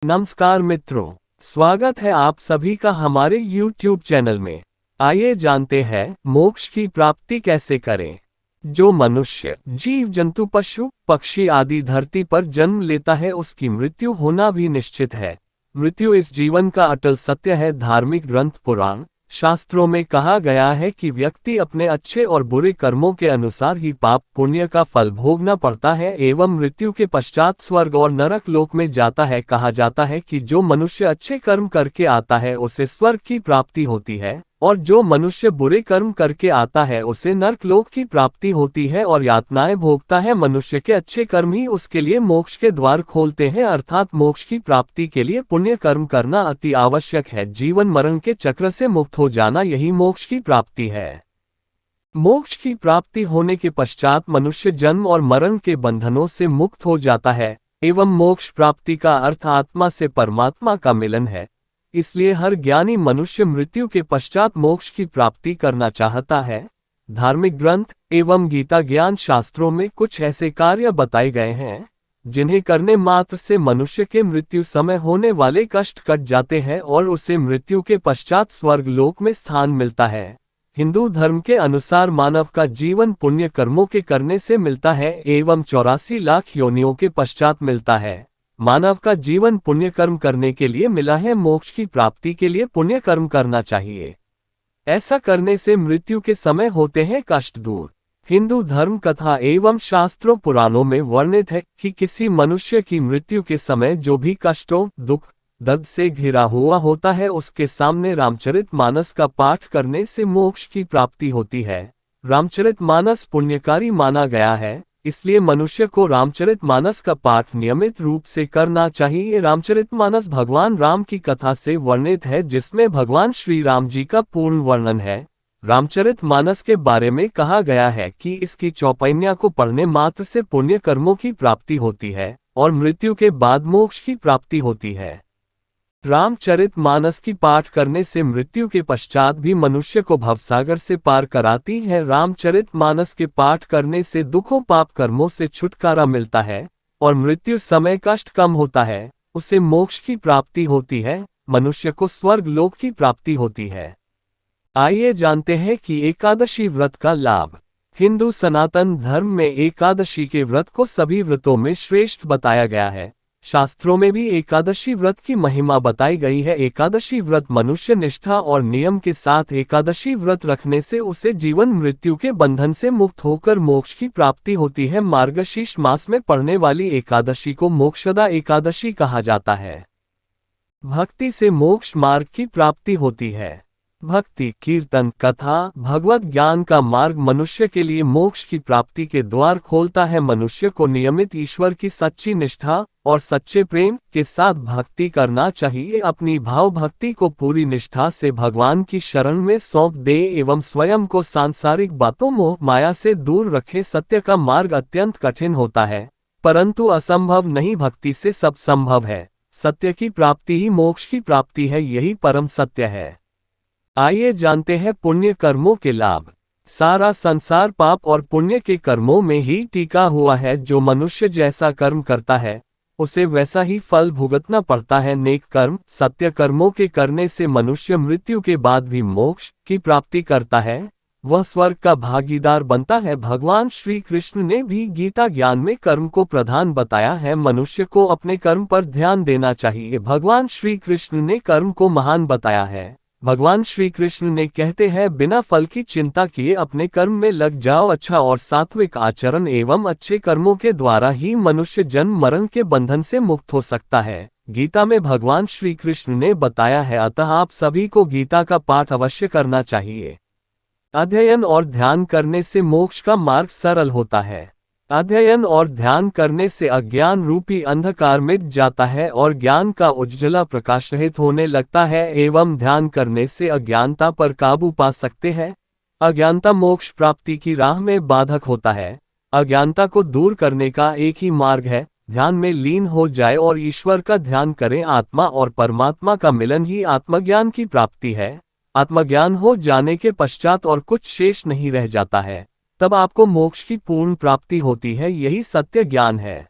नमस्कार मित्रों, स्वागत है आप सभी का हमारे YouTube चैनल में। आइए जानते हैं मोक्ष की प्राप्ति कैसे करें। जो मनुष्य, जीव जंतु, पशु पक्षी आदि धरती पर जन्म लेता है उसकी मृत्यु होना भी निश्चित है। मृत्यु इस जीवन का अटल सत्य है। धार्मिक ग्रंथ पुराण शास्त्रों में कहा गया है कि व्यक्ति अपने अच्छे और बुरे कर्मों के अनुसार ही पाप पुण्य का फल भोगना पड़ता है एवं मृत्यु के पश्चात स्वर्ग और नरक लोक में जाता है। कहा जाता है कि जो मनुष्य अच्छे कर्म करके आता है उसे स्वर्ग की प्राप्ति होती है और जो मनुष्य बुरे कर्म करके आता है उसे नरक लोक की प्राप्ति होती है और यातनाएं भोगता है। मनुष्य के अच्छे कर्म ही उसके लिए मोक्ष के द्वार खोलते हैं, अर्थात मोक्ष की प्राप्ति के लिए पुण्य कर्म करना अति आवश्यक है। जीवन मरण के चक्र से मुक्त हो जाना, यही मोक्ष की प्राप्ति है। मोक्ष की प्राप्ति होने के पश्चात मनुष्य जन्म और मरण के बंधनों से मुक्त हो जाता है एवं मोक्ष प्राप्ति का अर्थ आत्मा से परमात्मा का मिलन है। इसलिए हर ज्ञानी मनुष्य मृत्यु के पश्चात मोक्ष की प्राप्ति करना चाहता है। धार्मिक ग्रंथ एवं गीता ज्ञान शास्त्रों में कुछ ऐसे कार्य बताए गए हैं जिन्हें करने मात्र से मनुष्य के मृत्यु समय होने वाले कष्ट कट जाते हैं और उसे मृत्यु के पश्चात स्वर्ग लोक में स्थान मिलता है। हिंदू धर्म के अनुसार मानव का जीवन पुण्य कर्मों के करने से मिलता है एवं 84 लाख योनियों के पश्चात मिलता है। मानव का जीवन पुण्य कर्म करने के लिए मिला है। मोक्ष की प्राप्ति के लिए पुण्य कर्म करना चाहिए। ऐसा करने से मृत्यु के समय होते हैं कष्ट दूर। हिंदू धर्म कथा एवं शास्त्रों पुराणों में वर्णित है कि किसी मनुष्य की मृत्यु के समय जो भी कष्टों, दुख, दर्द से घिरा हुआ होता है उसके सामने रामचरितमानस का पाठ करने से मोक्ष की प्राप्ति होती है। रामचरितमानस पुण्यकारी माना गया है, इसलिए मनुष्य को रामचरितमानस का पाठ नियमित रूप से करना चाहिए। रामचरितमानस भगवान राम की कथा से वर्णित है जिसमें भगवान श्री राम जी का पूर्ण वर्णन है। रामचरितमानस के बारे में कहा गया है कि इसकी चौपाइयां को पढ़ने मात्र से पुण्य कर्मों की प्राप्ति होती है और मृत्यु के बाद मोक्ष की प्राप्ति होती है। रामचरितमानस की पाठ करने से मृत्यु के पश्चात भी मनुष्य को भवसागर से पार कराती है। रामचरितमानस के पाठ करने से दुखों पाप कर्मों से छुटकारा मिलता है और मृत्यु समय कष्ट कम होता है। उसे मोक्ष की प्राप्ति होती है, मनुष्य को स्वर्ग लोक की प्राप्ति होती है। आइए जानते हैं कि एकादशी व्रत का लाभ। हिंदू सनातन धर्म में एकादशी के व्रत को सभी व्रतों में श्रेष्ठ बताया गया है। शास्त्रों में भी एकादशी व्रत की महिमा बताई गई है। एकादशी व्रत मनुष्य निष्ठा और नियम के साथ एकादशी व्रत रखने से उसे जीवन मृत्यु के बंधन से मुक्त होकर मोक्ष की प्राप्ति होती है। मार्गशीर्ष मास में पड़ने वाली एकादशी को मोक्षदा एकादशी कहा जाता है। भक्ति से मोक्ष मार्ग की प्राप्ति होती है। भक्ति, कीर्तन, कथा, भगवत ज्ञान का मार्ग मनुष्य के लिए मोक्ष की प्राप्ति के द्वार खोलता है। मनुष्य को नियमित ईश्वर की सच्ची निष्ठा और सच्चे प्रेम के साथ भक्ति करना चाहिए। अपनी भाव भक्ति को पूरी निष्ठा से भगवान की शरण में सौंप दे एवं स्वयं को सांसारिक बातों मोह माया से दूर रखे। सत्य का मार्ग अत्यंत कठिन होता है परंतु असंभव नहीं, भक्ति से सब संभव है। सत्य की प्राप्ति ही मोक्ष की प्राप्ति है, यही परम सत्य है। आइए जानते हैं पुण्य कर्मों के लाभ। सारा संसार पाप और पुण्य के कर्मों में ही टिका हुआ है। जो मनुष्य जैसा कर्म करता है उसे वैसा ही फल भुगतना पड़ता है। नेक कर्म, सत्य कर्मों के करने से मनुष्य मृत्यु के बाद भी मोक्ष की प्राप्ति करता है, वह स्वर्ग का भागीदार बनता है। भगवान श्री कृष्ण ने भी गीता ज्ञान में कर्म को प्रधान बताया है। मनुष्य को अपने कर्म पर ध्यान देना चाहिए। भगवान श्री कृष्ण ने कर्म को महान बताया है। भगवान श्री कृष्ण ने कहते हैं, बिना फल की चिंता किए अपने कर्म में लग जाओ। अच्छा और सात्विक आचरण एवं अच्छे कर्मों के द्वारा ही मनुष्य जन्म मरण के बंधन से मुक्त हो सकता है। गीता में भगवान श्री कृष्ण ने बताया है, अतः आप सभी को गीता का पाठ अवश्य करना चाहिए। अध्ययन और ध्यान करने से मोक्ष का मार्ग सरल होता है। अध्ययन और ध्यान करने से अज्ञान रूपी अंधकार मिट जाता है और ज्ञान का उज्ज्वला प्रकाश रहित होने लगता है एवं ध्यान करने से अज्ञानता पर काबू पा सकते हैं। अज्ञानता मोक्ष प्राप्ति की राह में बाधक होता है। अज्ञानता को दूर करने का एक ही मार्ग है, ध्यान में लीन हो जाए और ईश्वर का ध्यान करें। आत्मा और परमात्मा का मिलन ही आत्मज्ञान की प्राप्ति है। आत्मज्ञान हो जाने के पश्चात और कुछ शेष नहीं रह जाता है, तब आपको मोक्ष की पूर्ण प्राप्ति होती है। यही सत्य ज्ञान है।